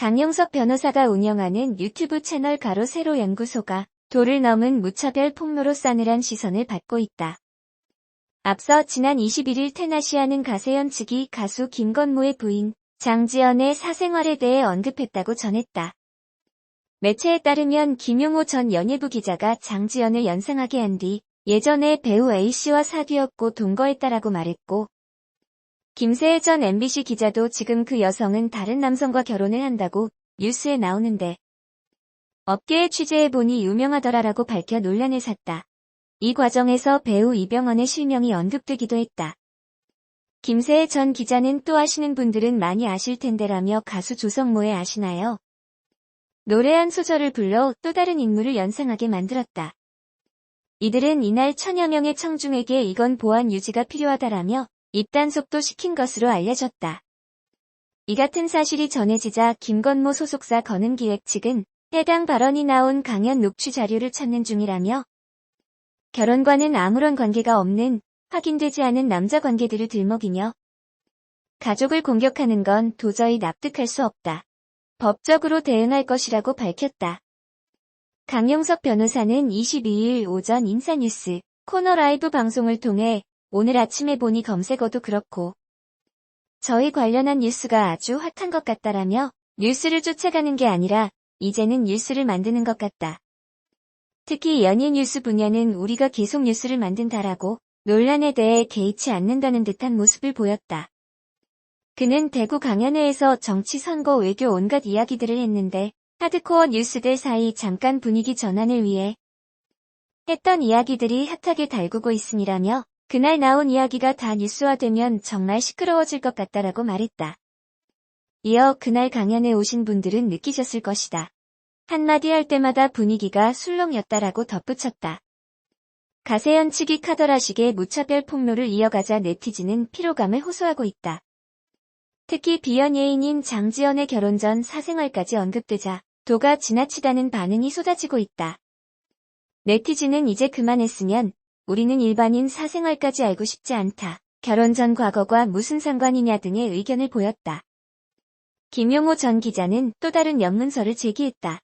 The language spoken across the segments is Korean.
강용석 변호사가 운영하는 유튜브 채널 가로 세로 연구소가 도를 넘은 무차별 폭로로 싸늘한 시선을 받고 있다. 앞서 지난 21일 테나시아는 가세현 측이 가수 김건모의 부인 장지연의 사생활에 대해 언급했다고 전했다. 매체에 따르면 김용호 전 연예부 기자가 장지연을 연상하게 한 뒤 예전에 배우 A씨와 사귀었고 동거했다라고 말했고, 김세혜 전 MBC 기자도 지금 그 여성은 다른 남성과 결혼을 한다고 뉴스에 나오는데 업계에 취재해보니 유명하더라라고 밝혀 논란을 샀다. 이 과정에서 배우 이병헌의 실명이 언급되기도 했다. 김세혜 전 기자는 또 아시는 분들은 많이 아실 텐데라며 가수 조성모에 아시나요? 노래 한 소절을 불러 또 다른 인물을 연상하게 만들었다. 이들은 이날 천여 명의 청중에게 이건 보안 유지가 필요하다라며 입단속도 시킨 것으로 알려졌다. 이 같은 사실이 전해지자 김건모 소속사 건은기획 측은 해당 발언이 나온 강연 녹취 자료를 찾는 중이라며 결혼과는 아무런 관계가 없는 확인되지 않은 남자 관계들을 들먹이며 가족을 공격하는 건 도저히 납득할 수 없다. 법적으로 대응할 것이라고 밝혔다. 강용석 변호사는 22일 오전 인사뉴스 코너 라이브 방송을 통해 오늘 아침에 보니 검색어도 그렇고 저희 관련한 뉴스가 아주 핫한 것 같다라며 뉴스를 쫓아가는 게 아니라 이제는 뉴스를 만드는 것 같다. 특히 연예 뉴스 분야는 우리가 계속 뉴스를 만든다라고 논란에 대해 개의치 않는다는 듯한 모습을 보였다. 그는 대구 강연회에서 정치, 선거, 외교 온갖 이야기들을 했는데 하드코어 뉴스들 사이 잠깐 분위기 전환을 위해 했던 이야기들이 핫하게 달구고 있으니라며 그날 나온 이야기가 다 뉴스화되면 정말 시끄러워질 것 같다라고 말했다. 이어 그날 강연에 오신 분들은 느끼셨을 것이다. 한마디 할 때마다 분위기가 술렁였다라고 덧붙였다. 가세현 측이 카더라식의 무차별 폭로를 이어가자 네티즌은 피로감을 호소하고 있다. 특히 비연예인인 장지연의 결혼 전 사생활까지 언급되자 도가 지나치다는 반응이 쏟아지고 있다. 네티즌은 이제 그만했으면 우리는 일반인 사생활까지 알고 싶지 않다. 결혼 전 과거가 무슨 상관이냐 등의 의견을 보였다. 김용호 전 기자는 또 다른 연문서를 제기했다.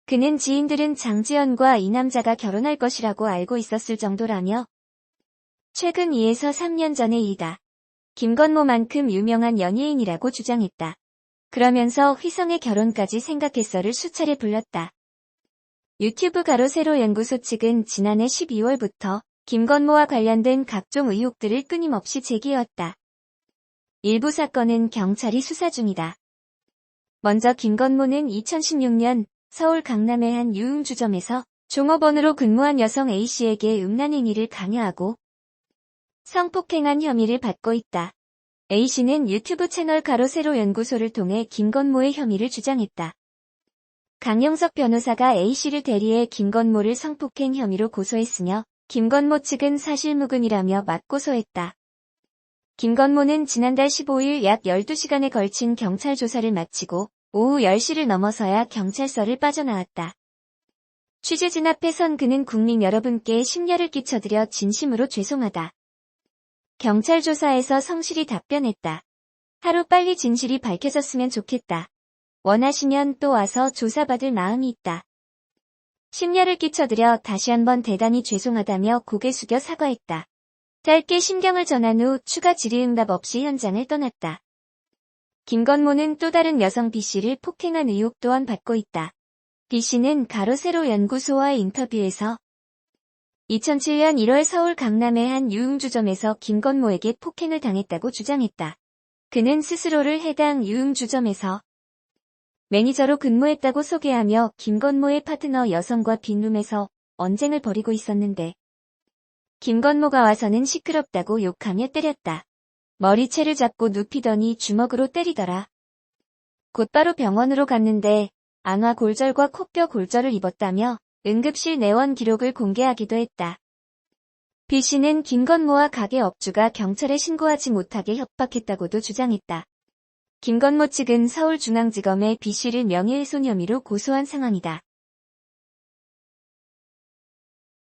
그는 지인들은 장지연과 이 남자가 결혼할 것이라고 알고 있었을 정도라며 최근 2에서 3년 전의 일이다. 김건모만큼 유명한 연예인이라고 주장했다. 그러면서 휘성의 결혼까지 생각했어를 수차례 불렀다. 유튜브 가로 세로 연구소 측은 지난해 12월부터 김건모와 관련된 각종 의혹들을 끊임없이 제기해왔다. 일부 사건은 경찰이 수사 중이다. 먼저 김건모는 2016년 서울 강남의 한 유흥주점에서 종업원으로 근무한 여성 A씨에게 음란행위를 강요하고 성폭행한 혐의를 받고 있다. A씨는 유튜브 채널 가로 세로 연구소를 통해 김건모의 혐의를 주장했다. 강용석 변호사가 A씨를 대리해 김건모를 성폭행 혐의로 고소했으며 김건모 측은 사실무근이라며 맞고소했다. 김건모는 지난달 15일 약 12시간에 걸친 경찰 조사를 마치고 오후 10시를 넘어서야 경찰서를 빠져나왔다. 취재진 앞에 선 그는 국민 여러분께 심려를 끼쳐드려 진심으로 죄송하다. 경찰 조사에서 성실히 답변했다. 하루 빨리 진실이 밝혀졌으면 좋겠다. 원하시면 또 와서 조사받을 마음이 있다. 심려를 끼쳐드려 다시 한번 대단히 죄송하다며 고개 숙여 사과했다. 짧게 심경을 전한 후 추가 질의응답 없이 현장을 떠났다. 김건모는 또 다른 여성 B씨를 폭행한 의혹 또한 받고 있다. B씨는 가로 세로 연구소와의 인터뷰에서 2007년 1월 서울 강남의 한 유흥주점에서 김건모에게 폭행을 당했다고 주장했다. 그는 스스로를 해당 유흥주점에서 매니저로 근무했다고 소개하며 김건모의 파트너 여성과 빈룸에서 언쟁을 벌이고 있었는데 김건모가 와서는 시끄럽다고 욕하며 때렸다. 머리채를 잡고 눕히더니 주먹으로 때리더라. 곧바로 병원으로 갔는데 안화 골절과 코뼈 골절을 입었다며 응급실 내원 기록을 공개하기도 했다. B씨는 김건모와 가게 업주가 경찰에 신고하지 못하게 협박했다고도 주장했다. 김건모 측은 서울중앙지검에 B씨를 명예훼손 혐의로 고소한 상황이다.